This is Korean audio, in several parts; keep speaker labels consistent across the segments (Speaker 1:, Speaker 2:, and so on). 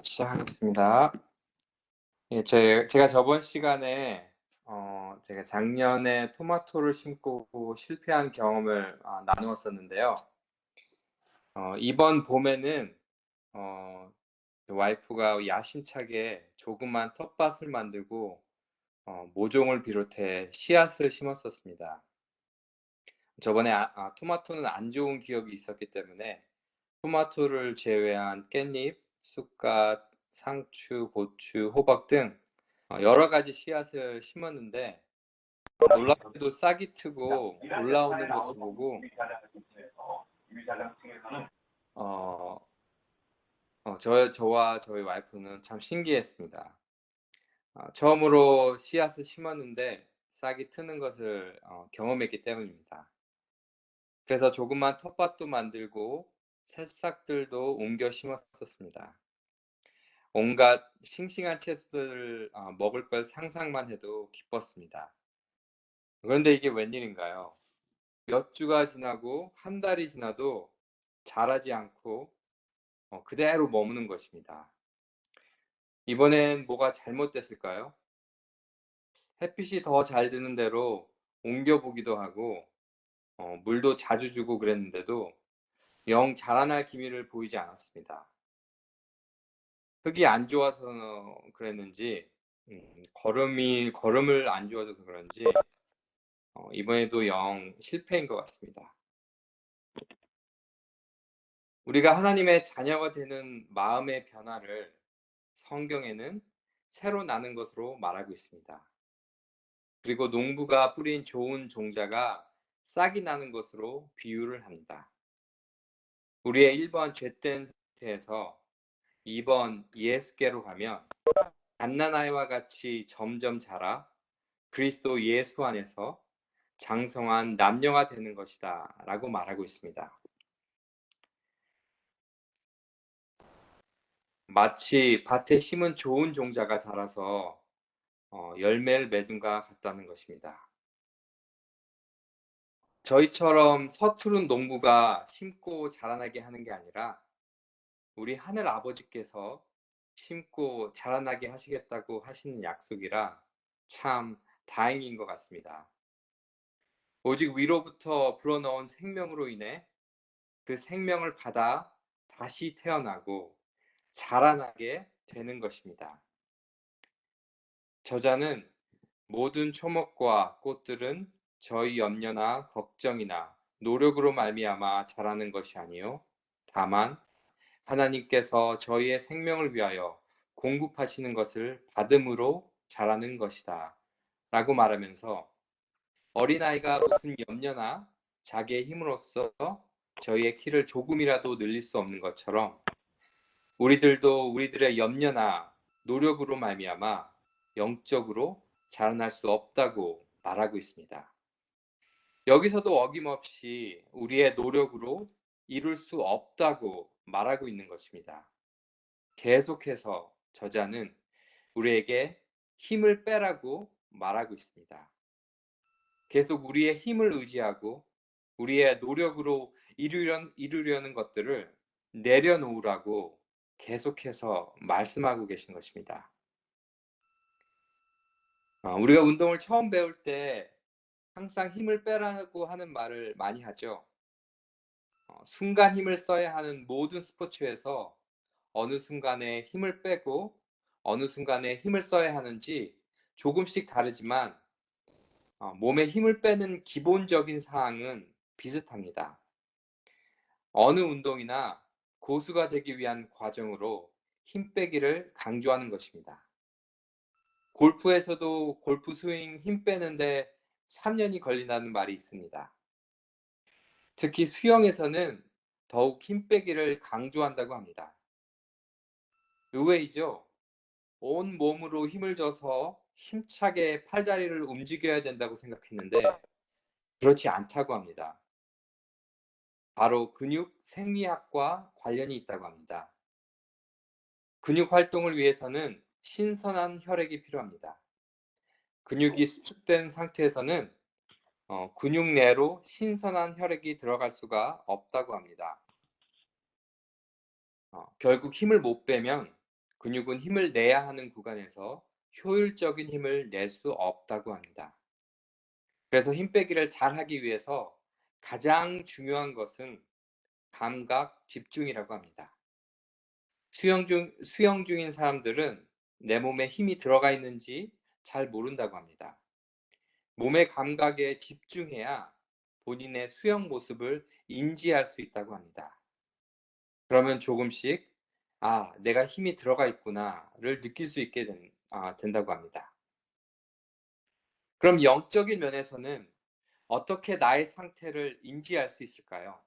Speaker 1: 시작하겠습니다. 예, 제가 저번 시간에 제가 작년에 토마토를 심고 실패한 경험을 나누었었는데요. 이번 봄에는 와이프가 야심차게 조그만 텃밭을 만들고 모종을 비롯해 씨앗을 심었었습니다. 저번에 토마토는 안 좋은 기억이 있었기 때문에 토마토를 제외한 깻잎, 쑥갓, 상추, 고추, 호박 등 여러 가지 씨앗을 심었는데 놀랍게도 싹이 트고 올라오는 것을 보고 어, 저와 저희 와이프는 참 신기했습니다. 처음으로 씨앗을 심었는데 싹이 트는 것을 경험했기 때문입니다. 그래서 조그만 텃밭도 만들고 새싹들도 옮겨 심었었습니다. 온갖 싱싱한 채소들을 먹을 걸 상상만 해도 기뻤습니다. 그런데 이게 웬일인가요? 몇 주가 지나고 한 달이 지나도 자라지 않고 그대로 머무는 것입니다. 이번엔 뭐가 잘못됐을까요? 햇빛이 더 잘 드는 대로 옮겨보기도 하고 물도 자주 주고 그랬는데도 영 자라날 기미를 보이지 않았습니다. 흙이 안 좋아서 그랬는지 걸음을 안 좋아져서 그런지 이번에도 영 실패인 것 같습니다. 우리가 하나님의 자녀가 되는 마음의 변화를 성경에는 새로 나는 것으로 말하고 있습니다. 그리고 농부가 뿌린 좋은 종자가 싹이 나는 것으로 비유를 합니다. 우리의 1번 죄된 상태에서 2번 예수께로 가면 갓난아이와 같이 점점 자라 그리스도 예수 안에서 장성한 남녀가 되는 것이다 라고 말하고 있습니다. 마치 밭에 심은 좋은 종자가 자라서 열매를 맺은 것 같다는 것입니다. 저희처럼 서투른 농부가 심고 자라나게 하는 게 아니라 우리 하늘 아버지께서 심고 자라나게 하시겠다고 하시는 약속이라 참 다행인 것 같습니다. 오직 위로부터 불어넣은 생명으로 인해 그 생명을 받아 다시 태어나고 자라나게 되는 것입니다. 저자는 모든 초목과 꽃들은 저희 염려나 걱정이나 노력으로 말미암아 자라는 것이 아니요 다만 하나님께서 저희의 생명을 위하여 공급하시는 것을 받음으로 자라는 것이다 라고 말하면서 어린아이가 무슨 염려나 자기의 힘으로써 저희의 키를 조금이라도 늘릴 수 없는 것처럼 우리들도 우리들의 염려나 노력으로 말미암아 영적으로 자라날 수 없다고 말하고 있습니다. 여기서도 어김없이 우리의 노력으로 이룰 수 없다고 말하고 있는 것입니다. 계속해서 저자는 우리에게 힘을 빼라고 말하고 있습니다. 계속 우리의 힘을 의지하고 우리의 노력으로 이루려는 것들을 내려놓으라고 계속해서 말씀하고 계신 것입니다. 우리가 운동을 처음 배울 때 항상 힘을 빼라고 하는 말을 많이 하죠. 순간 힘을 써야 하는 모든 스포츠에서 어느 순간에 힘을 빼고 어느 순간에 힘을 써야 하는지 조금씩 다르지만 몸에 힘을 빼는 기본적인 사항은 비슷합니다. 어느 운동이나 고수가 되기 위한 과정으로 힘 빼기를 강조하는 것입니다. 골프에서도 골프 스윙 힘 빼는데 3년이 걸린다는 말이 있습니다. 특히 수영에서는 더욱 힘 빼기를 강조한다고 합니다. 의외이죠? 온 몸으로 힘을 줘서 힘차게 팔다리를 움직여야 된다고 생각했는데 그렇지 않다고 합니다. 바로 근육 생리학과 관련이 있다고 합니다. 근육 활동을 위해서는 신선한 혈액이 필요합니다. 근육이 수축된 상태에서는 근육 내로 신선한 혈액이 들어갈 수가 없다고 합니다. 결국 힘을 못 빼면 근육은 힘을 내야 하는 구간에서 효율적인 힘을 낼 수 없다고 합니다. 그래서 힘 빼기를 잘 하기 위해서 가장 중요한 것은 감각 집중이라고 합니다. 수영 중인 사람들은 내 몸에 힘이 들어가 있는지 잘 모른다고 합니다. 몸의 감각에 집중해야 본인의 수영 모습을 인지할 수 있다고 합니다. 그러면 조금씩, 내가 힘이 들어가 있구나를 느낄 수 있게 된다고 합니다. 그럼 영적인 면에서는 어떻게 나의 상태를 인지할 수 있을까요?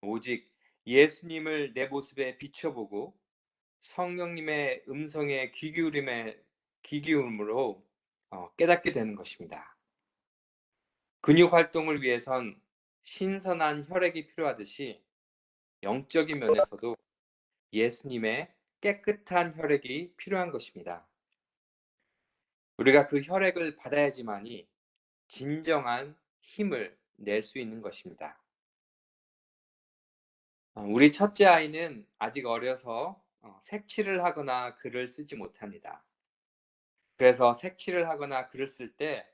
Speaker 1: 오직 예수님을 내 모습에 비춰보고 성령님의 음성에 귀 기울임으로 깨닫게 되는 것입니다. 근육 활동을 위해선 신선한 혈액이 필요하듯이 영적인 면에서도 예수님의 깨끗한 혈액이 필요한 것입니다. 우리가 그 혈액을 받아야지만이 진정한 힘을 낼 수 있는 것입니다. 우리 첫째 아이는 아직 어려서 색칠을 하거나 글을 쓰지 못합니다. 그래서 색칠을 하거나 글을 쓸 때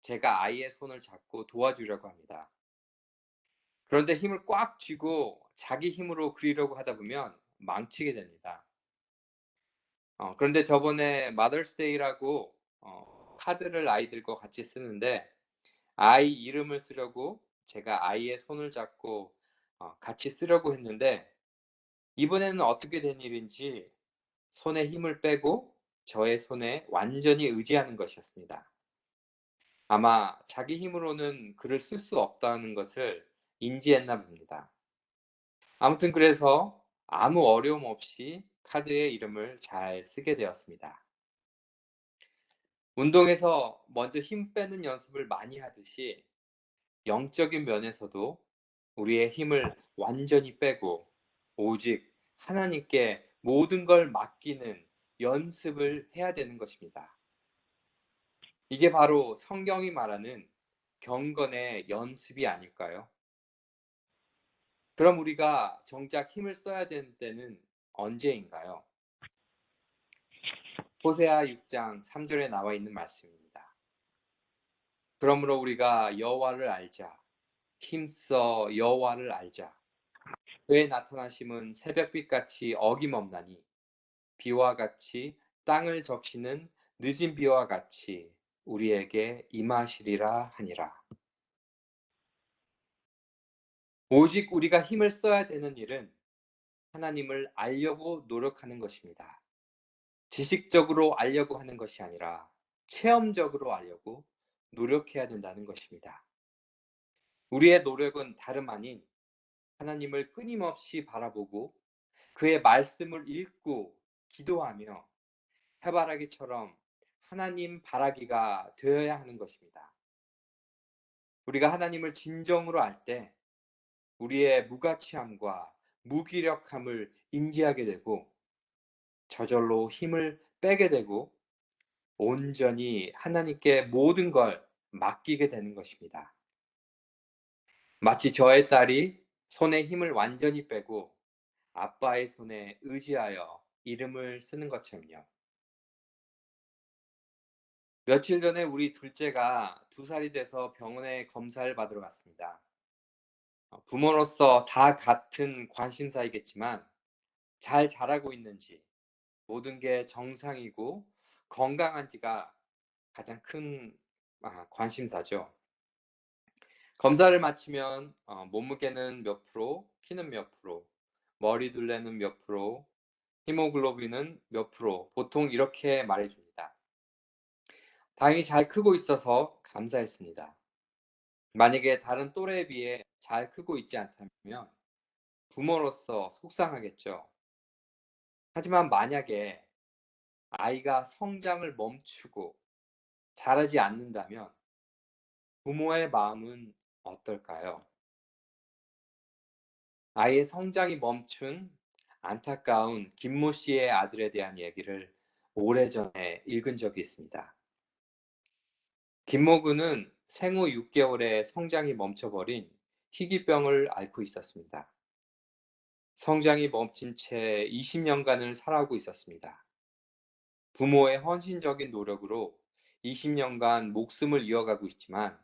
Speaker 1: 제가 아이의 손을 잡고 도와주려고 합니다. 그런데 힘을 꽉 쥐고 자기 힘으로 그리려고 하다 보면 망치게 됩니다. 그런데 저번에 마더스데이라고 카드를 아이들과 같이 쓰는데 아이 이름을 쓰려고 제가 아이의 손을 잡고 같이 쓰려고 했는데 이번에는 어떻게 된 일인지 손에 힘을 빼고 저의 손에 완전히 의지하는 것이었습니다. 아마 자기 힘으로는 글을 쓸 수 없다는 것을 인지했나 봅니다. 아무튼 그래서 아무 어려움 없이 카드에 이름을 잘 쓰게 되었습니다. 운동에서 먼저 힘 빼는 연습을 많이 하듯이 영적인 면에서도 우리의 힘을 완전히 빼고 오직 하나님께 모든 걸 맡기는 연습을 해야 되는 것입니다. 이게 바로 성경이 말하는 경건의 연습이 아닐까요? 그럼 우리가 정작 힘을 써야 되는 때는 언제인가요? 호세아 6장 3절에 나와 있는 말씀입니다. 그러므로 우리가 여호와를 알자. 힘써 여호와를 알자. 그의 나타나심은 새벽빛같이 어김없나니 비와 같이 땅을 적시는 늦은 비와 같이 우리에게 임하시리라 하니라. 오직 우리가 힘을 써야 되는 일은 하나님을 알려고 노력하는 것입니다. 지식적으로 알려고 하는 것이 아니라 체험적으로 알려고 노력해야 된다는 것입니다. 우리의 노력은 다름 아닌 하나님을 끊임없이 바라보고 그의 말씀을 읽고 기도하며 해바라기처럼 하나님 바라기가 되어야 하는 것입니다. 우리가 하나님을 진정으로 알 때 우리의 무가치함과 무기력함을 인지하게 되고 저절로 힘을 빼게 되고 온전히 하나님께 모든 걸 맡기게 되는 것입니다. 마치 저의 딸이 손에 힘을 완전히 빼고 아빠의 손에 의지하여 이름을 쓰는 것처럼요. 며칠 전에 우리 둘째가 2살이 돼서 병원에 검사를 받으러 갔습니다. 부모로서 다 같은 관심사이겠지만 잘 자라고 있는지 모든 게 정상이고 건강한지가 가장 큰 관심사죠. 검사를 마치면 몸무게는 몇 프로, 키는 몇 프로, 머리 둘레는 몇 프로, 히모글로빈은 몇 프로, 보통 이렇게 말해줍니다. 다행히 잘 크고 있어서 감사했습니다. 만약에 다른 또래에 비해 잘 크고 있지 않다면 부모로서 속상하겠죠. 하지만 만약에 아이가 성장을 멈추고 자라지 않는다면 부모의 마음은 어떨까요? 아이의 성장이 멈춘 안타까운 김모 씨의 아들에 대한 얘기를 오래전에 읽은 적이 있습니다. 김모 군은 생후 6개월에 성장이 멈춰버린 희귀병을 앓고 있었습니다. 성장이 멈춘 채 20년간을 살아오고 있었습니다. 부모의 헌신적인 노력으로 20년간 목숨을 이어가고 있지만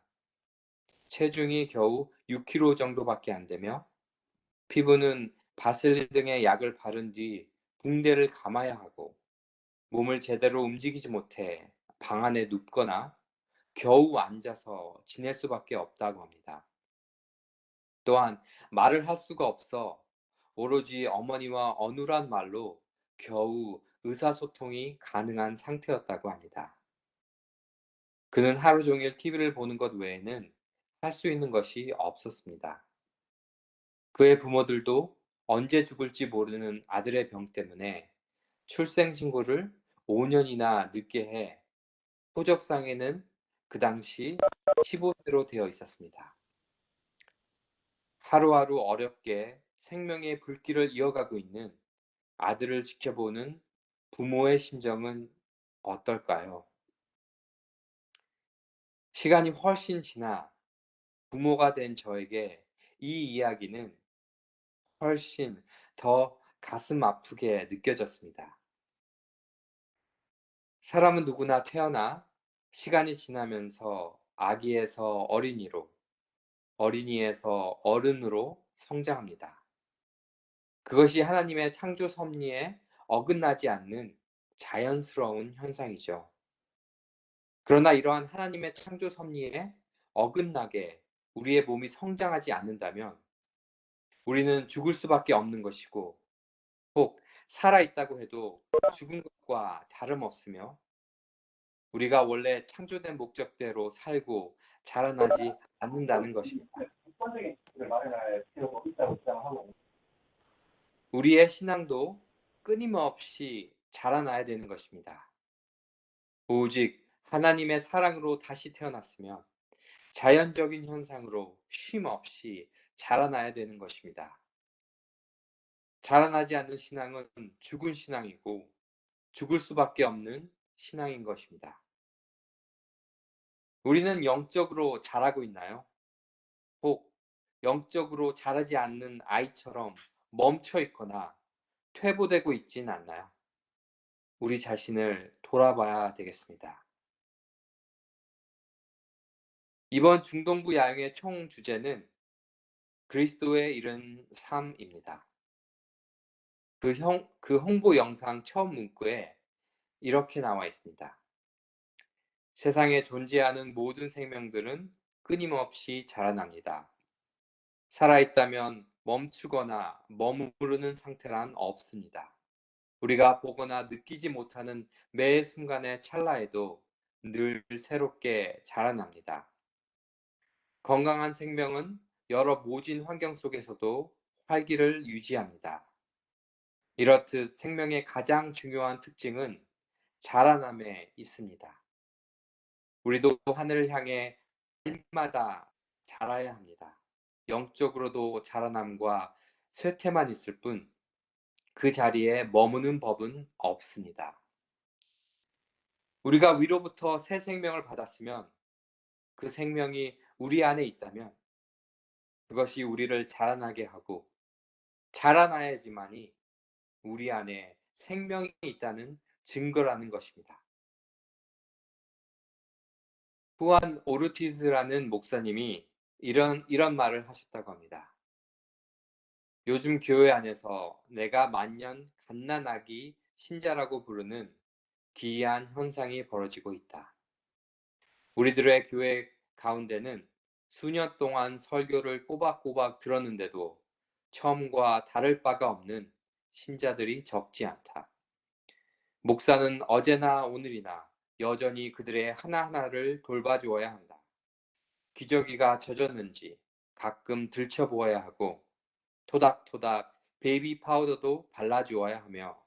Speaker 1: 체중이 겨우 6kg 정도밖에 안 되며 피부는 바셀린 등의 약을 바른 뒤 붕대를 감아야 하고 몸을 제대로 움직이지 못해 방 안에 눕거나 겨우 앉아서 지낼 수밖에 없다고 합니다. 또한 말을 할 수가 없어 오로지 어머니와 어눌한 말로 겨우 의사소통이 가능한 상태였다고 합니다. 그는 하루 종일 TV를 보는 것 외에는 할 수 있는 것이 없었습니다. 그의 부모들도 언제 죽을지 모르는 아들의 병 때문에 출생신고를 5년이나 늦게 해 호적상에는 그 당시 15세로 되어 있었습니다. 하루하루 어렵게 생명의 불길을 이어가고 있는 아들을 지켜보는 부모의 심정은 어떨까요? 시간이 훨씬 지나 부모가 된 저에게 이 이야기는 훨씬 더 가슴 아프게 느껴졌습니다. 사람은 누구나 태어나 시간이 지나면서 아기에서 어린이로, 어린이에서 어른으로 성장합니다. 그것이 하나님의 창조 섭리에 어긋나지 않는 자연스러운 현상이죠. 그러나 이러한 하나님의 창조 섭리에 어긋나게 우리의 몸이 성장하지 않는다면 우리는 죽을 수밖에 없는 것이고, 혹 살아있다고 해도 죽은 것과 다름없으며 우리가 원래 창조된 목적대로 살고 자라나지 않는다는 것입니다. 우리의 신앙도 끊임없이 자라나야 되는 것입니다. 오직 하나님의 사랑으로 다시 태어났으면 자연적인 현상으로 쉼 없이 자라나야 되는 것입니다. 자라나지 않는 신앙은 죽은 신앙이고 죽을 수밖에 없는 신앙인 것입니다. 우리는 영적으로 자라고 있나요? 혹 영적으로 자라지 않는 아이처럼 멈춰 있거나 퇴보되고 있진 않나요? 우리 자신을 돌아봐야 되겠습니다. 이번 중동부 야영의 총 주제는 그리스도의 이른 삶입니다. 그 홍보 영상 처음 문구에 이렇게 나와 있습니다. 세상에 존재하는 모든 생명들은 끊임없이 자라납니다. 살아있다면 멈추거나 머무르는 상태란 없습니다. 우리가 보거나 느끼지 못하는 매 순간의 찰나에도 늘 새롭게 자라납니다. 건강한 생명은 여러 모진 환경 속에서도 활기를 유지합니다. 이렇듯 생명의 가장 중요한 특징은 자라남에 있습니다. 우리도 하늘을 향해 날마다 자라야 합니다. 영적으로도 자라남과 쇠퇴만 있을 뿐 그 자리에 머무는 법은 없습니다. 우리가 위로부터 새 생명을 받았으면 그 생명이 우리 안에 있다면 그것이 우리를 자라나게 하고 자라나야지만이 우리 안에 생명이 있다는 증거라는 것입니다. 후안 오르티즈라는 목사님이 이런 말을 하셨다고 합니다. 요즘 교회 안에서 내가 만년 갓난아기 신자라고 부르는 기이한 현상이 벌어지고 있다. 우리들의 교회 가운데는 수년 동안 설교를 꼬박꼬박 들었는데도 처음과 다를 바가 없는 신자들이 적지 않다. 목사는 어제나 오늘이나 여전히 그들의 하나하나를 돌봐주어야 한다. 기저귀가 젖었는지 가끔 들춰보아야 하고 토닥토닥 베이비 파우더도 발라주어야 하며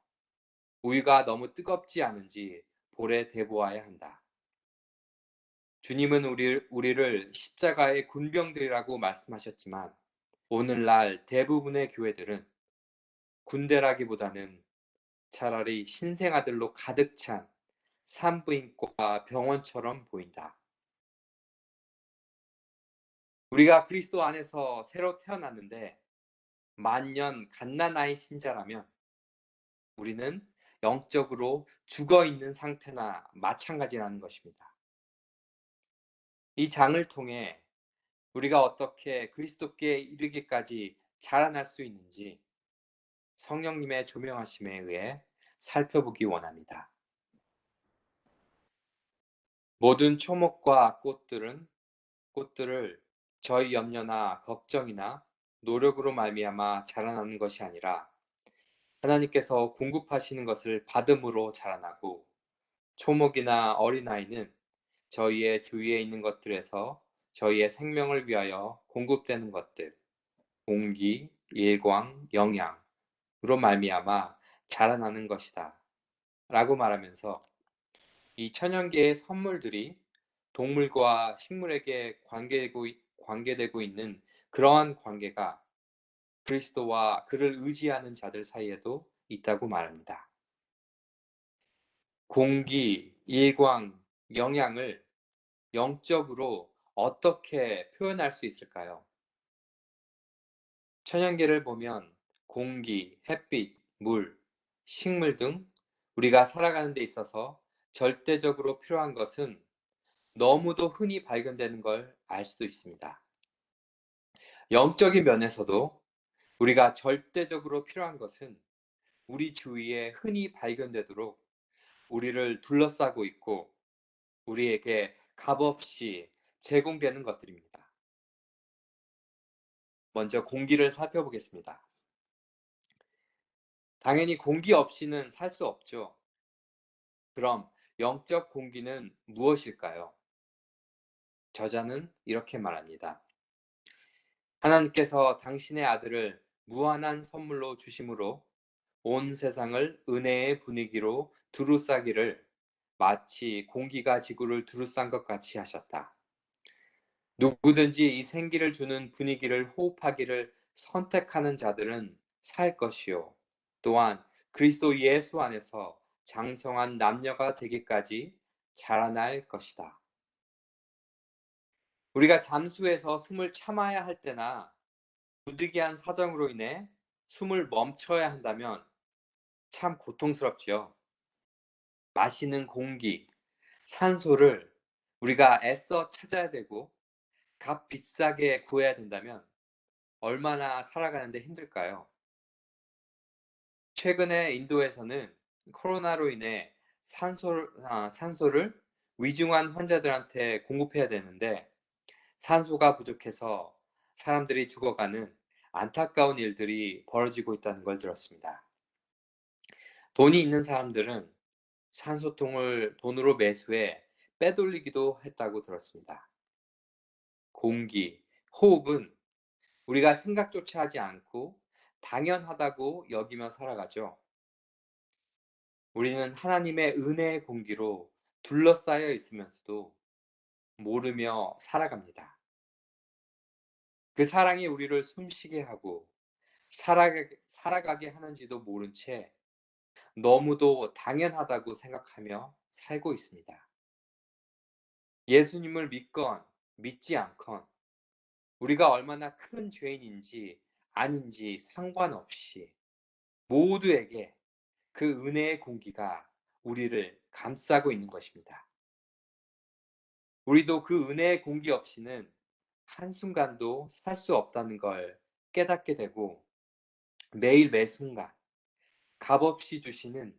Speaker 1: 우유가 너무 뜨겁지 않은지 볼에 대보아야 한다. 주님은 우리를 십자가의 군병들이라고 말씀하셨지만 오늘날 대부분의 교회들은 군대라기보다는 차라리 신생아들로 가득 찬 산부인과 병원처럼 보인다. 우리가 그리스도 안에서 새로 태어났는데 만년 갓난아이 신자라면 우리는 영적으로 죽어 있는 상태나 마찬가지라는 것입니다. 이 장을 통해 우리가 어떻게 그리스도께 이르기까지 자라날 수 있는지 성령님의 조명하심에 의해 살펴보기 원합니다. 모든 초목과 꽃들을 저희 염려나 걱정이나 노력으로 말미암아 자라나는 것이 아니라 하나님께서 공급하시는 것을 받음으로 자라나고, 초목이나 어린아이는 저희의 주위에 있는 것들에서 저희의 생명을 위하여 공급되는 것들, 공기, 일광, 영양으로 말미암아 자라나는 것이다 라고 말하면서 이 천연계의 선물들이 동물과 식물에게 관계되고 있는 그러한 관계가 그리스도와 그를 의지하는 자들 사이에도 있다고 말합니다. 공기, 일광, 영양을 영적으로 어떻게 표현할 수 있을까요? 천연계를 보면 공기, 햇빛, 물, 식물 등 우리가 살아가는 데 있어서 절대적으로 필요한 것은 너무도 흔히 발견되는 걸 알 수도 있습니다. 영적인 면에서도 우리가 절대적으로 필요한 것은 우리 주위에 흔히 발견되도록 우리를 둘러싸고 있고 우리에게 값없이 제공되는 것들입니다. 먼저 공기를 살펴보겠습니다. 당연히 공기 없이는 살 수 없죠. 그럼 영적 공기는 무엇일까요? 저자는 이렇게 말합니다. 하나님께서 당신의 아들을 무한한 선물로 주심으로 온 세상을 은혜의 분위기로 두루싸기를 마치 공기가 지구를 두루싼 것 같이 하셨다. 누구든지 이 생기를 주는 분위기를 호흡하기를 선택하는 자들은 살 것이요. 또한 그리스도 예수 안에서 장성한 남녀가 되기까지 자라날 것이다. 우리가 잠수해서 숨을 참아야 할 때나 부득이한 사정으로 인해 숨을 멈춰야 한다면 참 고통스럽지요. 마시는 공기, 산소를 우리가 애써 찾아야 되고 값 비싸게 구해야 된다면 얼마나 살아가는데 힘들까요? 최근에 인도에서는 코로나로 인해 산소를 위중한 환자들한테 공급해야 되는데 산소가 부족해서 사람들이 죽어가는 안타까운 일들이 벌어지고 있다는 걸 들었습니다. 돈이 있는 사람들은 산소통을 돈으로 매수해 빼돌리기도 했다고 들었습니다. 공기, 호흡은 우리가 생각조차 하지 않고 당연하다고 여기며 살아가죠. 우리는 하나님의 은혜의 공기로 둘러싸여 있으면서도 모르며 살아갑니다. 그 사랑이 우리를 숨쉬게 하고 살아가게 하는지도 모른 채 너무도 당연하다고 생각하며 살고 있습니다. 예수님을 믿건 믿지 않건 우리가 얼마나 큰 죄인인지 아닌지 상관없이 모두에게 그 은혜의 공기가 우리를 감싸고 있는 것입니다. 우리도 그 은혜의 공기 없이는 한순간도 살 수 없다는 걸 깨닫게 되고 매일 매순간 값없이 주시는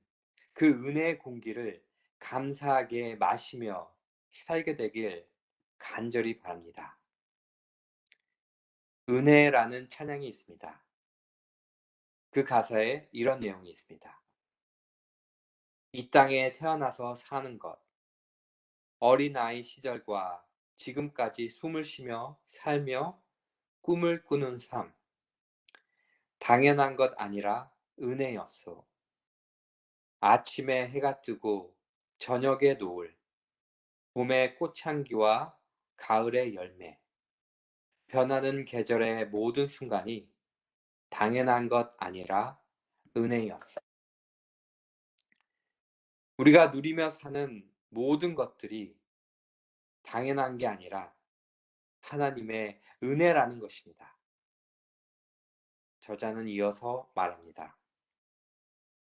Speaker 1: 그 은혜의 공기를 감사하게 마시며 살게 되길 간절히 바랍니다. 은혜라는 찬양이 있습니다. 그 가사에 이런 내용이 있습니다. 이 땅에 태어나서 사는 것, 어린아이 시절과 지금까지 숨을 쉬며 살며 꿈을 꾸는 삶, 당연한 것 아니라 은혜였소. 아침에 해가 뜨고 저녁에 노을, 봄의 꽃향기와 가을의 열매, 변하는 계절의 모든 순간이 당연한 것 아니라 은혜였어. 우리가 누리며 사는 모든 것들이 당연한 게 아니라 하나님의 은혜라는 것입니다. 저자는 이어서 말합니다.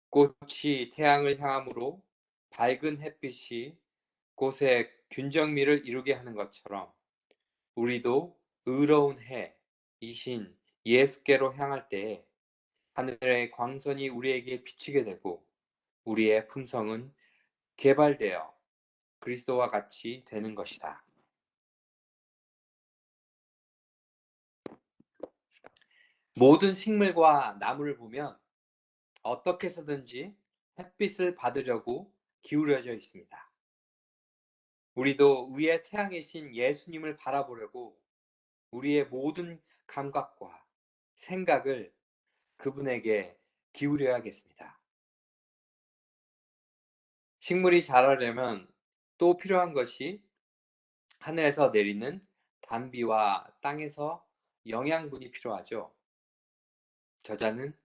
Speaker 1: 꽃이 태양을 향하므로 밝은 햇빛이 꽃의 균정미를 이루게 하는 것처럼 우리도 의로운 해이신 예수께로 향할 때에 하늘의 광선이 우리에게 비치게 되고 우리의 품성은 개발되어 그리스도와 같이 되는 것이다. 모든 식물과 나무를 보면 어떻게 해서든지 햇빛을 받으려고 기울여져 있습니다. 우리도 위의 태양이신 예수님을 바라보려고 우리의 모든 감각과 생각을 그분에게 기울여야겠습니다. 식물이 자라려면 또 필요한 것이 하늘에서 내리는 단비와 땅에서 영양분이 필요하죠. 저자는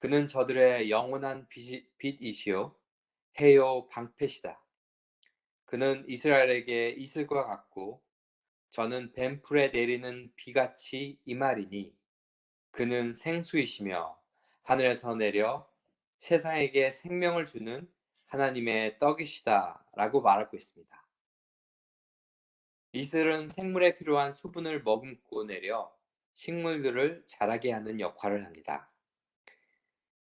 Speaker 1: 그는 저들의 영원한 빛이시요 해요 방패시다. 그는 이스라엘에게 이슬과 같고 저는 뱀풀에 내리는 비같이 임하리니 그는 생수이시며 하늘에서 내려 세상에게 생명을 주는 하나님의 떡이시다 라고 말하고 있습니다. 이슬은 생물에 필요한 수분을 머금고 내려 식물들을 자라게 하는 역할을 합니다.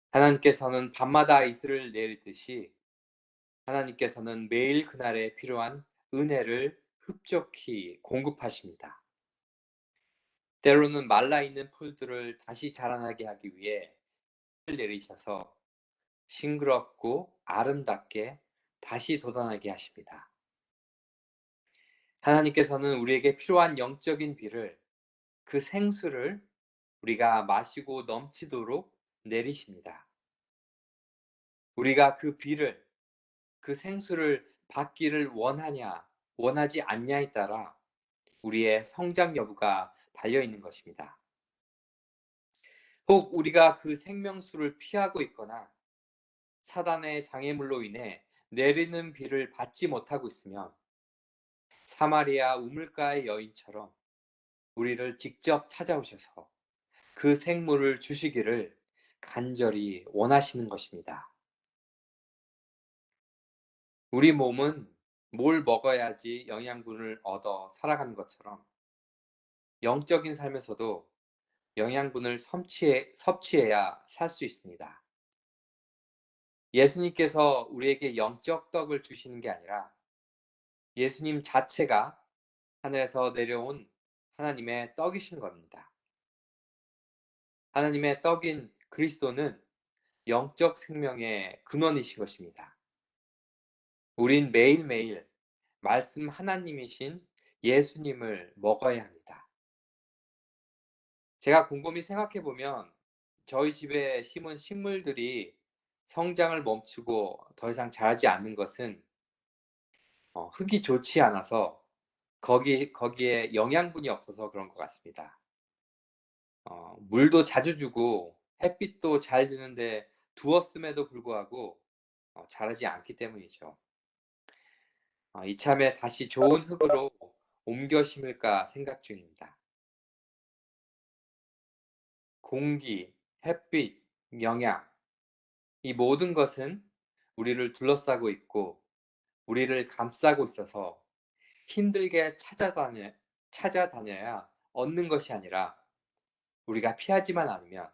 Speaker 1: 하나님께서는 밤마다 이슬을 내리듯이 하나님께서는 매일 그날에 필요한 은혜를 흡족히 공급하십니다. 때로는 말라있는 풀들을 다시 자라나게 하기 위해 비를 내리셔서 싱그럽고 아름답게 다시 돋아나게 하십니다. 하나님께서는 우리에게 필요한 영적인 비를, 그 생수를 우리가 마시고 넘치도록 내리십니다. 우리가 그 비를, 그 생수를 받기를 원하냐, 원하지 않냐에 따라 우리의 성장 여부가 달려 있는 것입니다. 혹 우리가 그 생명수를 피하고 있거나 사단의 장애물로 인해 내리는 비를 받지 못하고 있으면 사마리아 우물가의 여인처럼 우리를 직접 찾아오셔서 그 생물을 주시기를 간절히 원하시는 것입니다. 우리 몸은 뭘 먹어야지 영양분을 얻어 살아가는 것처럼 영적인 삶에서도 영양분을 섭취해야 살 수 있습니다. 예수님께서 우리에게 영적 떡을 주시는 게 아니라 예수님 자체가 하늘에서 내려온 하나님의 떡이신 겁니다. 하나님의 떡인 그리스도는 영적 생명의 근원이신 것입니다. 우린 매일매일 말씀 하나님이신 예수님을 먹어야 합니다. 제가 곰곰이 생각해 보면 저희 집에 심은 식물들이 성장을 멈추고 더 이상 자라지 않는 것은 흙이 좋지 않아서 거기에 영양분이 없어서 그런 것 같습니다. 물도 자주 주고 햇빛도 잘 드는데 두었음에도 불구하고 자라지 않기 때문이죠. 이참에 다시 좋은 흙으로 옮겨 심을까 생각 중입니다. 공기, 햇빛, 영양, 이 모든 것은 우리를 둘러싸고 있고 우리를 감싸고 있어서 힘들게 찾아다녀야 얻는 것이 아니라 우리가 피하지만 않으면,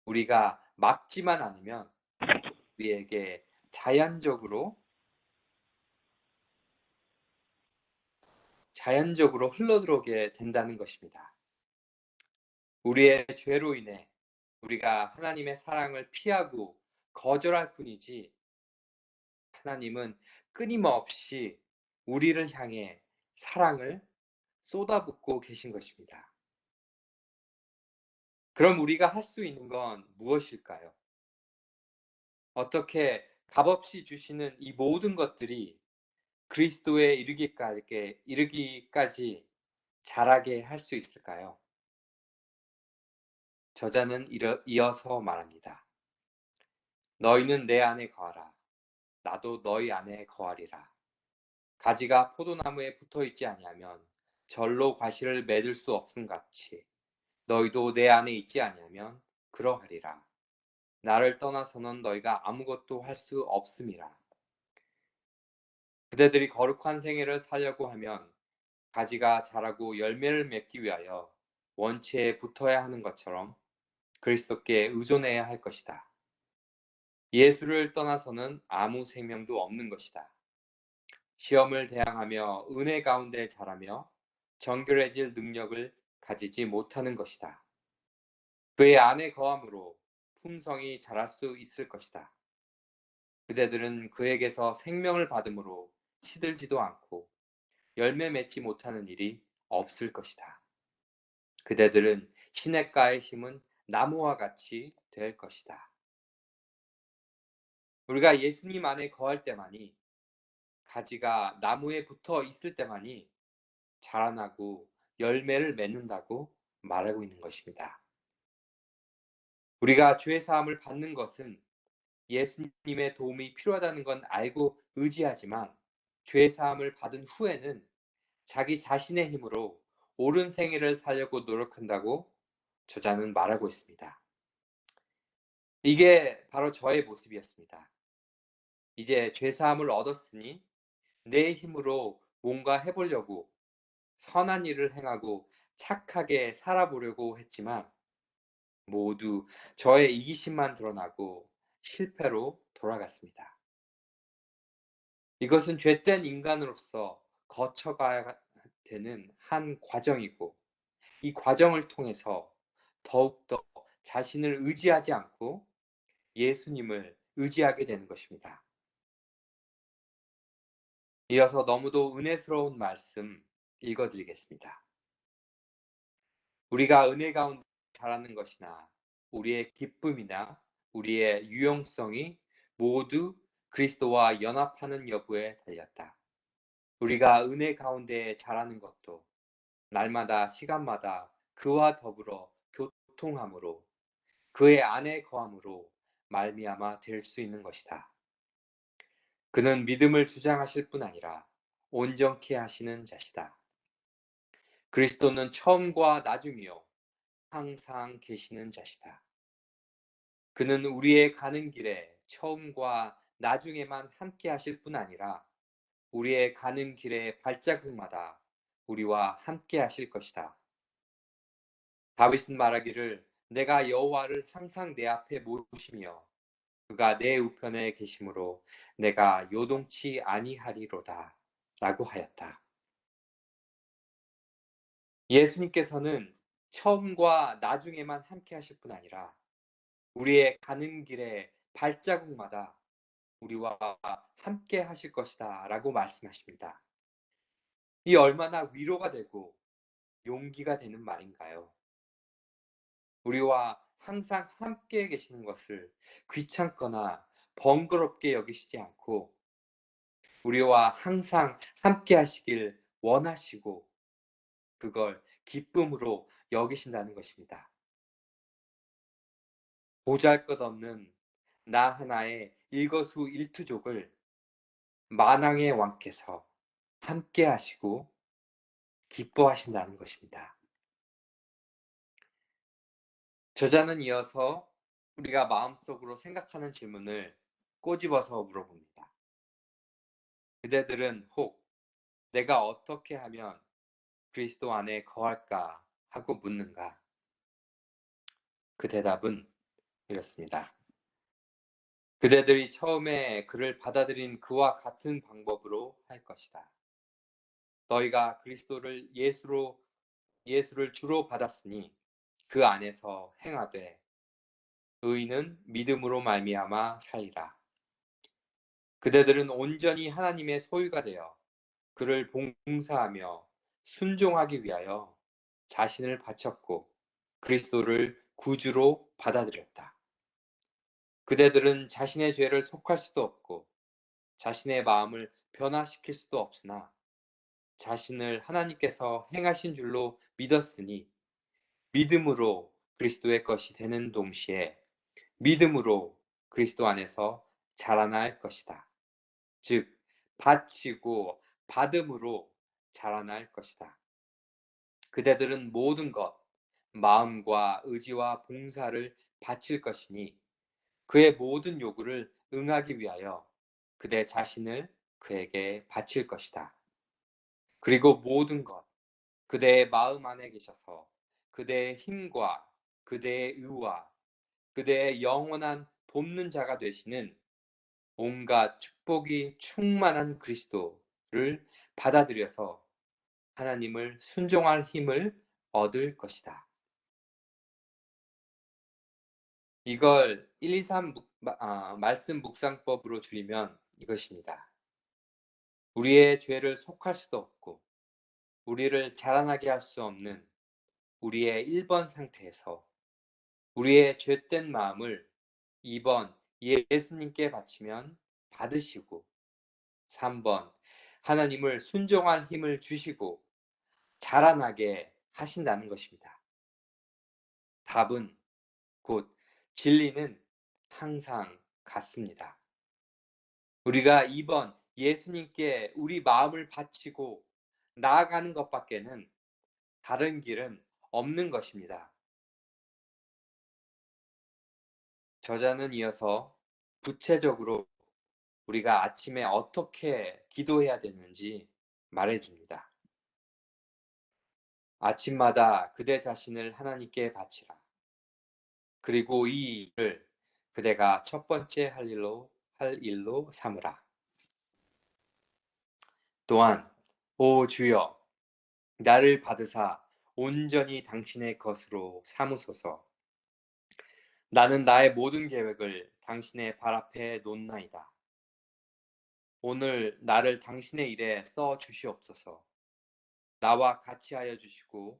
Speaker 1: 우리가 막지만 않으면 우리에게 자연적으로 흘러들어오게 된다는 것입니다. 우리의 죄로 인해 우리가 하나님의 사랑을 피하고 거절할 뿐이지 하나님은 끊임없이 우리를 향해 사랑을 쏟아붓고 계신 것입니다. 그럼 우리가 할 수 있는 건 무엇일까요? 어떻게 값없이 주시는 이 모든 것들이 그리스도에 이르기까지 자라게 할 수 있을까요? 저자는 이어서 말합니다. 너희는 내 안에 거하라. 나도 너희 안에 거하리라. 가지가 포도나무에 붙어 있지 아니하면 절로 과실을 맺을 수 없음 같이 너희도 내 안에 있지 아니하면 그러하리라. 나를 떠나서는 너희가 아무것도 할 수 없음이라. 그대들이 거룩한 생애를 살려고 하면 가지가 자라고 열매를 맺기 위하여 원체에 붙어야 하는 것처럼 그리스도께 의존해야 할 것이다. 예수를 떠나서는 아무 생명도 없는 것이다. 시험을 대항하며 은혜 가운데 자라며 정결해질 능력을 가지지 못하는 것이다. 그의 안에 거함으로 품성이 자랄 수 있을 것이다. 그대들은 그에게서 생명을 받음으로 시들지도 않고 열매 맺지 못하는 일이 없을 것이다. 그대들은 시냇가에 심은 나무와 같이 될 것이다. 우리가 예수님 안에 거할 때만이, 가지가 나무에 붙어 있을 때만이 자라나고 열매를 맺는다고 말하고 있는 것입니다. 우리가 죄 사함을 받는 것은 예수님의 도움이 필요하다는 건 알고 의지하지만 죄 사함을 받은 후에는 자기 자신의 힘으로 옳은 생애를 살려고 노력한다고 저자는 말하고 있습니다. 이게 바로 저의 모습이었습니다. 이제 죄 사함을 얻었으니 내 힘으로 뭔가 해보려고 선한 일을 행하고 착하게 살아보려고 했지만 모두 저의 이기심만 드러나고 실패로 돌아갔습니다. 이것은 죄된 인간으로서 거쳐가야 되는 한 과정이고, 이 과정을 통해서 더욱더 자신을 의지하지 않고 예수님을 의지하게 되는 것입니다. 이어서 너무도 은혜스러운 말씀 읽어드리겠습니다. 우리가 은혜 가운데 자라는 것이나 우리의 기쁨이나 우리의 유용성이 모두 그리스도와 연합하는 여부에 달렸다. 우리가 은혜 가운데 자라는 것도 날마다 시간마다 그와 더불어 교통함으로 그의 안에 거함으로 말미암아 될 수 있는 것이다. 그는 믿음을 주장하실 뿐 아니라 온전케 하시는 자시다. 그리스도는 처음과 나중이요 항상 계시는 자시다. 그는 우리의 가는 길에 처음과 나중에만 함께 하실 뿐 아니라 우리의 가는 길의 발자국마다 우리와 함께 하실 것이다. 다윗은 말하기를 내가 여호와를 항상 내 앞에 모시며 그가 내 우편에 계심으로 내가 요동치 아니하리로다 라고 하였다. 예수님께서는 처음과 나중에만 함께 하실 뿐 아니라 우리의 가는 길의 발자국마다 우리와 함께 하실 것이다 라고 말씀하십니다. 이 얼마나 위로가 되고 용기가 되는 말인가요? 우리와 항상 함께 계시는 것을 귀찮거나 번거롭게 여기시지 않고 우리와 항상 함께 하시길 원하시고 그걸 기쁨으로 여기신다는 것입니다. 보잘것없는 나 하나의 일거수일투족을 만왕의 왕께서 함께 하시고 기뻐하신다는 것입니다. 저자는 이어서 우리가 마음속으로 생각하는 질문을 꼬집어서 물어봅니다. 그대들은 혹 내가 어떻게 하면 그리스도 안에 거할까 하고 묻는가? 그 대답은 이렇습니다. 그대들이 처음에 그를 받아들인 그와 같은 방법으로 할 것이다. 너희가 그리스도를 예수를 주로 받았으니 그 안에서 행하되 의인은 믿음으로 말미암아 살리라. 그대들은 온전히 하나님의 소유가 되어 그를 봉사하며 순종하기 위하여 자신을 바쳤고 그리스도를 구주로 받아들였다. 그대들은 자신의 죄를 속할 수도 없고 자신의 마음을 변화시킬 수도 없으나 자신을 하나님께서 행하신 줄로 믿었으니 믿음으로 그리스도의 것이 되는 동시에 믿음으로 그리스도 안에서 자라날 것이다. 즉 바치고 받음으로 자라날 것이다. 그대들은 모든 것, 마음과 의지와 봉사를 바칠 것이니 그의 모든 요구를 응하기 위하여 그대 자신을 그에게 바칠 것이다. 그리고 모든 것, 그대의 마음 안에 계셔서 그대의 힘과 그대의 의와 그대의 영원한 돕는 자가 되시는 온갖 축복이 충만한 그리스도를 받아들여서 하나님을 순종할 힘을 얻을 것이다. 이걸 1, 2, 3 말씀 묵상법으로 줄이면 이것입니다. 우리의 죄를 속할 수도 없고 우리를 자라나게 할 수 없는 우리의 1번 상태에서 우리의 죄된 마음을 2번 예수님께 바치면 받으시고 3번 하나님을 순종할 힘을 주시고 자라나게 하신다는 것입니다. 답은 곧 진리는 항상 같습니다. 우리가 2번 예수님께 우리 마음을 바치고 나아가는 것밖에는 다른 길은 없는 것입니다. 저자는 이어서 구체적으로 우리가 아침에 어떻게 기도해야 되는지 말해줍니다. 아침마다 그대 자신을 하나님께 바치라. 그리고 이 일을 그대가 첫 번째 할 일로 삼으라. 또한 오 주여 나를 받으사 온전히 당신의 것으로 삼으소서. 나는 나의 모든 계획을 당신의 발 앞에 놓나이다. 오늘 나를 당신의 일에 써 주시옵소서. 나와 같이 하여 주시고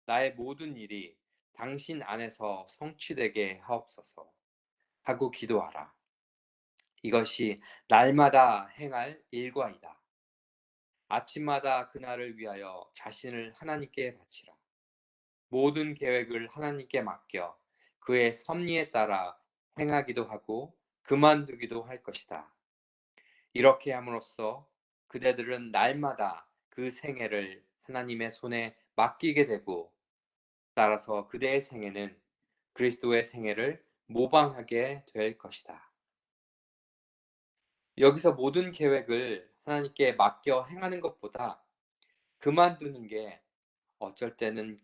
Speaker 1: 나의 모든 일이 당신 안에서 성취되게 하옵소서 하고 기도하라. 이것이 날마다 행할 일과이다. 아침마다 그날을 위하여 자신을 하나님께 바치라. 모든 계획을 하나님께 맡겨 그의 섭리에 따라 행하기도 하고 그만두기도 할 것이다. 이렇게 함으로써 그대들은 날마다 그 생애를 하나님의 손에 맡기게 되고 따라서 그대의 생애는 그리스도의 생애를 모방하게 될 것이다. 여기서 모든 계획을 하나님께 맡겨 행하는 것보다 그만두는 게 어쩔 때는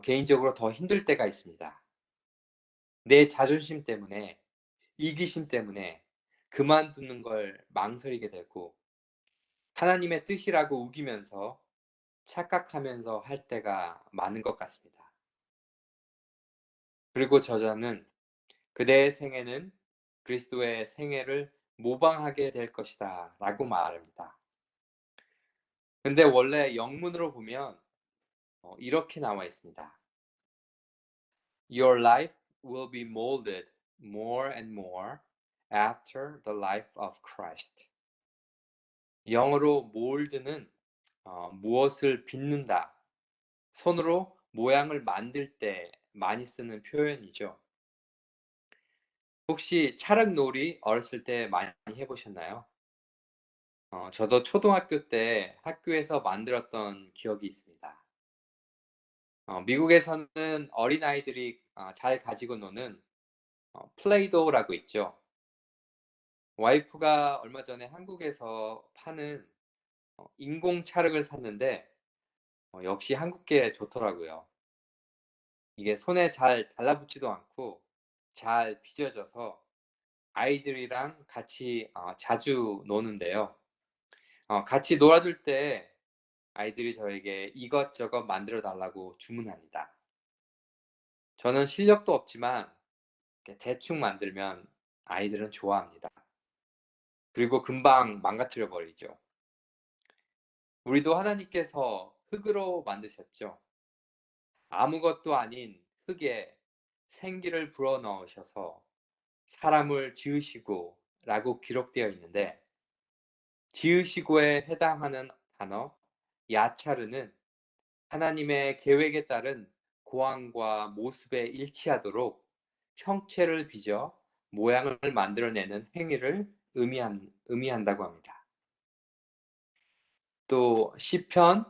Speaker 1: 개인적으로 더 힘들 때가 있습니다. 내 자존심 때문에, 이기심 때문에 그만두는 걸 망설이게 되고 하나님의 뜻이라고 우기면서 착각하면서 할 때가 많은 것 같습니다. 그리고 저자는 그대의 생애는 그리스도의 생애를 모방하게 될 것이다 라고 말합니다. 근데 원래 영문으로 보면 이렇게 나와 있습니다. Your life will be molded more and more after the life of Christ. 영어로 mold는 무엇을 빚는다, 손으로 모양을 만들 때 많이 쓰는 표현이죠. 혹시 찰흙놀이 어렸을 때 많이 해보셨나요? 저도 초등학교 때 학교에서 만들었던 기억이 있습니다. 미국에서는 어린아이들이 잘 가지고 노는 플레이도우라고 있죠. 와이프가 얼마 전에 한국에서 파는 인공 찰흙을 샀는데 역시 한국게 좋더라고요. 이게 손에 잘 달라붙지도 않고 잘 빚어져서 아이들이랑 같이 자주 노는데요. 같이 놀아줄 때 아이들이 저에게 이것저것 만들어 달라고 주문합니다. 저는 실력도 없지만 대충 만들면 아이들은 좋아합니다. 그리고 금방 망가뜨려 버리죠. 우리도 하나님께서 흙으로 만드셨죠. 아무것도 아닌 흙에 생기를 불어 넣으셔서 사람을 지으시고 라고 기록되어 있는데 지으시고에 해당하는 단어 야차르는 하나님의 계획에 따른 고항과 모습에 일치하도록 형체를 빚어 모양을 만들어내는 행위를 의미한다고 합니다. 또 시편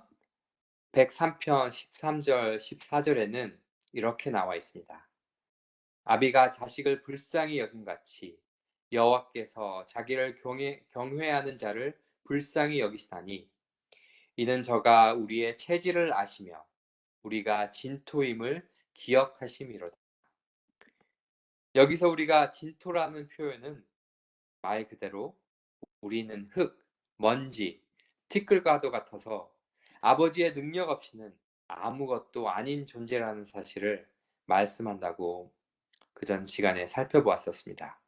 Speaker 1: 103편 13절 14절에는 이렇게 나와 있습니다. 아비가 자식을 불쌍히 여김같이 여호와께서 자기를 경외하는 자를 불쌍히 여기시다니 이는 저가 우리의 체질을 아시며 우리가 진토임을 기억하심이로다. 여기서 우리가 진토라는 표현은 말 그대로 우리는 흙, 먼지, 티끌과도 같아서 아버지의 능력 없이는 아무것도 아닌 존재라는 사실을 말씀한다고 그전 시간에 살펴보았었습니다.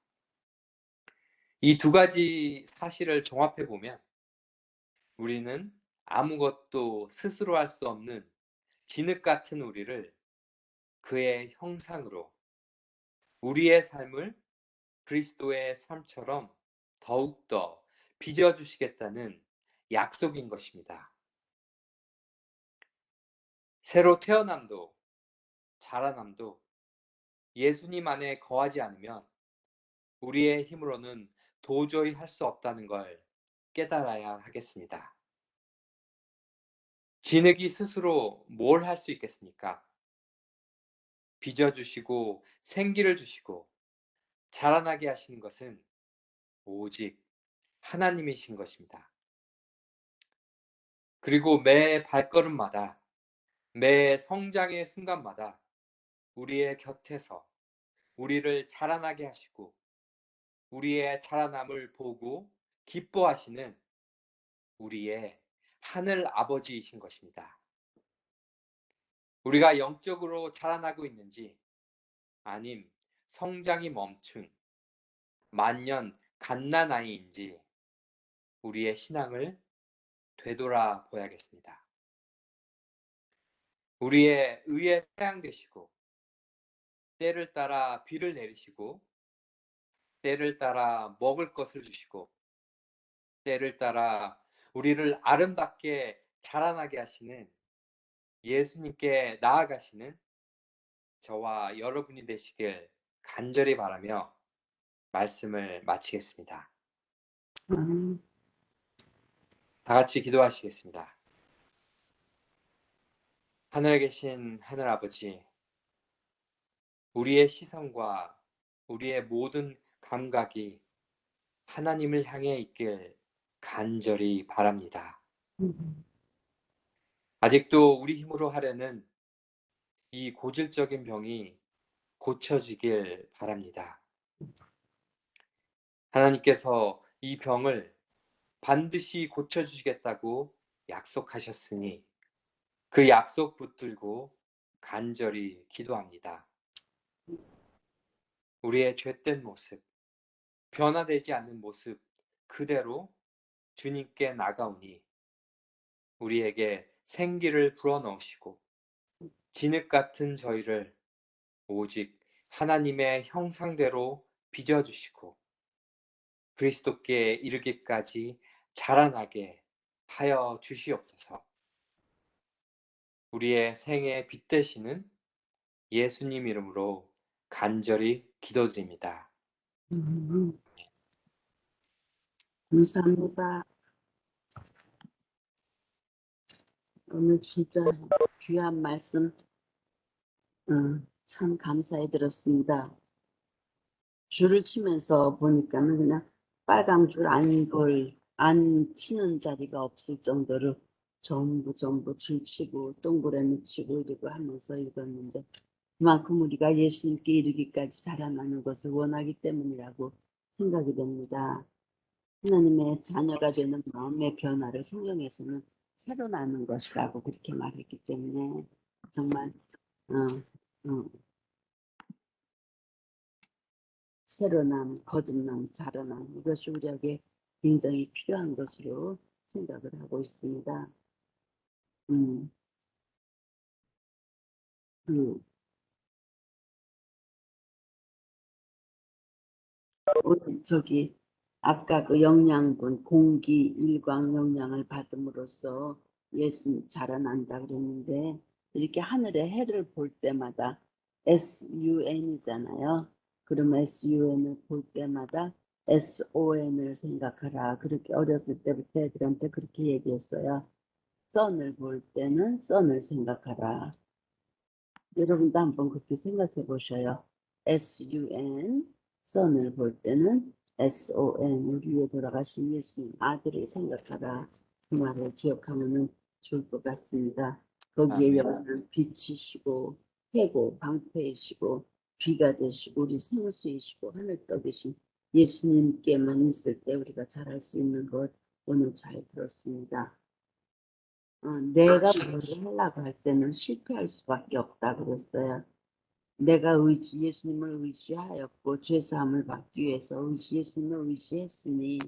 Speaker 1: 이 두 가지 사실을 종합해 보면 우리는 아무것도 스스로 할 수 없는 진흙 같은 우리를 그의 형상으로 우리의 삶을 그리스도의 삶처럼 더욱더 빚어주시겠다는 약속인 것입니다. 새로 태어남도 자라남도 예수님 안에 거하지 않으면 우리의 힘으로는 도저히 할 수 없다는 걸 깨달아야 하겠습니다. 진흙이 스스로 뭘 할 수 있겠습니까? 빚어주시고 생기를 주시고 자라나게 하시는 것은 오직 하나님이신 것입니다. 그리고 매 발걸음마다 매 성장의 순간마다 우리의 곁에서 우리를 자라나게 하시고 우리의 자라남을 보고 기뻐하시는 우리의 하늘 아버지이신 것입니다. 우리가 영적으로 자라나고 있는지 아님 성장이 멈춘 만년 갓난아이인지 우리의 신앙을 되돌아 보야겠습니다. 우리의 의에 태양되시고 때를 따라 비를 내리시고 때를 따라 먹을 것을 주시고 때를 따라 우리를 아름답게 자라나게 하시는 예수님께 나아가시는 저와 여러분이 되시길 간절히 바라며 말씀을 마치겠습니다. 다 같이 기도하시겠습니다. 하늘에 계신 하늘아버지, 우리의 시선과 우리의 모든 감각이 하나님을 향해 있길 간절히 바랍니다. 아직도 우리 힘으로 하려는 이 고질적인 병이 고쳐지길 바랍니다. 하나님께서 이 병을 반드시 고쳐주시겠다고 약속하셨으니 그 약속 붙들고 간절히 기도합니다. 우리의 죄된 모습, 변화되지 않는 모습 그대로 주님께 나가오니 우리에게 생기를 불어넣으시고 진흙 같은 저희를 오직 하나님의 형상대로 빚어주시고 그리스도께 이르기까지 자라나게 하여 주시옵소서. 우리의 생애 빛 되시는 예수님 이름으로 간절히 기도드립니다.
Speaker 2: 감사합니다. 오늘 진짜 귀한 말씀 참 감사히 들었습니다. 줄을 치면서 보니까는 그냥 빨강 줄 안 치는 자리가 없을 정도로 전부 줄 치고 동그라미 치고 이러고 하면서 읽었는데 그만큼 우리가 예수님께 이르기까지 자라나는 것을 원하기 때문이라고 생각이 됩니다. 하나님의 자녀가 되는 마음의 변화를 성경에서는 새로 나는 것이라고 그렇게 말했기 때문에 정말 새로남, 거듭남, 자라남 이것이 우리에게 굉장히 필요한 것으로 생각을 하고 있습니다. 저기 아까 그 영양분, 공기, 일광 영양을 받음으로써 예수 자라난다 그랬는데 이렇게 하늘의 해를 볼 때마다 SUN이잖아요. 그럼 SUN을 볼 때마다 SON을 생각하라. 그렇게 어렸을 때부터 애들한테 그렇게 얘기했어요. 선을 볼 때는 선을 생각하라. 여러분도 한번 그렇게 생각해 보셔요. SUN, son을 볼 때는 SON, 우리 위에 돌아가신 예수님 아들을 생각하라. 그 말을 기억하면 좋을 것 같습니다. 거기에
Speaker 1: 아멘.
Speaker 2: 여러분은 빛이시고 해고 방패이시고 비가 되시고 우리 생수이시고 하늘떡이신 예수님께만 있을 때 우리가 잘할 수 있는 것 오늘 잘 들었습니다. 내가 뭐를 하려고 할 때는 실패할 수밖에 없다 그랬어요. 내가 예수님을 의지하였고 죄사함을 받기 위해서 예수님을 의지했으니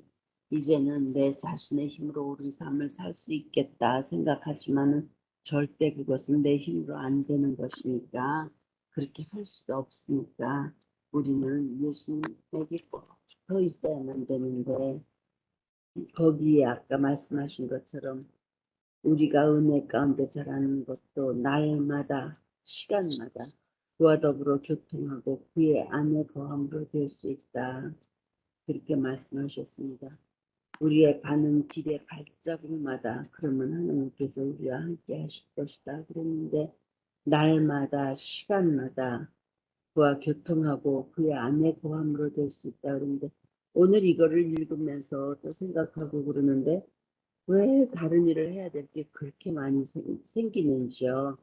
Speaker 2: 이제는 내 자신의 힘으로 옳은 삶을 살 수 있겠다 생각하지만은 절대 그것은 내 힘으로 안 되는 것이니까 그렇게 할 수 없으니까 우리는 예수님에게 꼭 붙어 있어야만 되는데 거기에 아까 말씀하신 것처럼 우리가 은혜 가운데 자라는 것도 날마다 시간마다 그와 더불어 교통하고 그의 안에 거함으로 될 수 있다. 그렇게 말씀하셨습니다. 우리의 가는 길의 발자국마다 그러면 하나님께서 우리와 함께 하실 것이다. 그랬는데 날마다 시간마다 그와 교통하고 그의 안에 거함으로 될 수 있다. 그런데 오늘 이거를 읽으면서 또 생각하고 그러는데 왜 다른 일을 해야 될 게 그렇게 많이 생기는지요.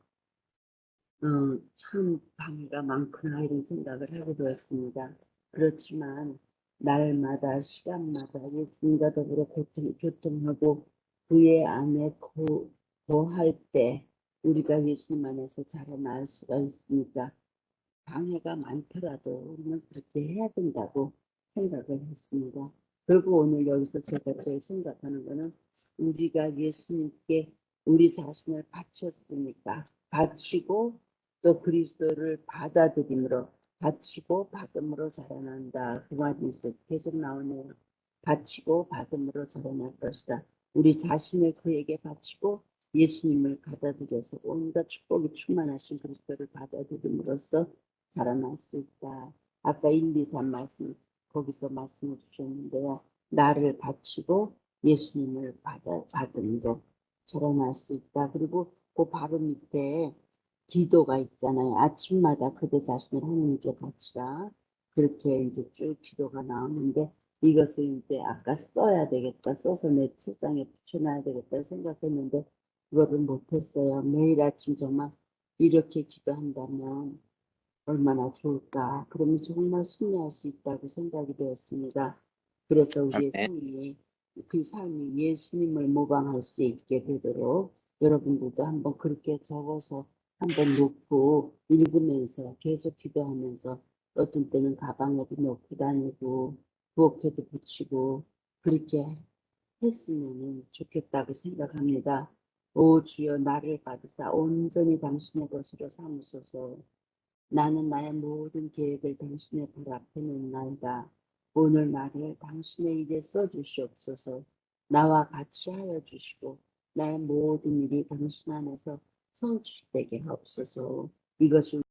Speaker 2: 참 방해가 많구나 이런 생각을 하게 되었습니다. 그렇지만 날마다 시간마다 예수님과 더불어 교통하고 그의 안에 거할 때 우리가 예수님 안에서 자라날 수가 있으니까 방해가 많더라도 우리는 그렇게 해야 된다고 생각을 했습니다. 그리고 오늘 여기서 제가 제일 생각하는 거는 우리가 예수님께 우리 자신을 바쳤으니까 바치고 또 그리스도를 받아들임으로 바치고 받음으로 자라난다. 그 말이 계속 나오네요. 바치고 받음으로 자라날 것이다. 우리 자신을 그에게 바치고 예수님을 받아들여서 온갖 축복이 충만하신 그리스도를 받아들임으로써 자라날 수 있다. 아까 1, 2, 3 거기서 말씀해 주셨는데요. 나를 바치고 예수님을 받음으로 자라날 수 있다. 그리고 그 바로 밑에 기도가 있잖아요. 아침마다 그대 자신을 하나님께 바치라. 그렇게 이제 쭉 기도가 나오는데 이것을 이제 아까 써야 되겠다. 써서 내 책상에 붙여놔야 되겠다 생각했는데 그거를 못했어요. 매일 아침 정말 이렇게 기도한다면 얼마나 좋을까. 그러면 정말 승리할 수 있다고 생각이 되었습니다. 그래서 우리의
Speaker 1: 아멘.
Speaker 2: 삶이 그 삶이 예수님을 모방할 수 있게 되도록 여러분들도 한번 그렇게 적어서 한번 놓고 읽으면서 계속 기도하면서 어떤 때는 가방에도 넣고 다니고 부엌에도 붙이고 그렇게 했으면 좋겠다고 생각합니다. 오 주여 나를 받으사 온전히 당신의 것으로 삼으소서. 나는 나의 모든 계획을 당신의 발 앞에 놓나이다. 오늘 나를 당신의 일에 써주시옵소서. 나와 같이 하여 주시고 나의 모든 일이 당신 안에서 성취되게 하옵소서. 이것이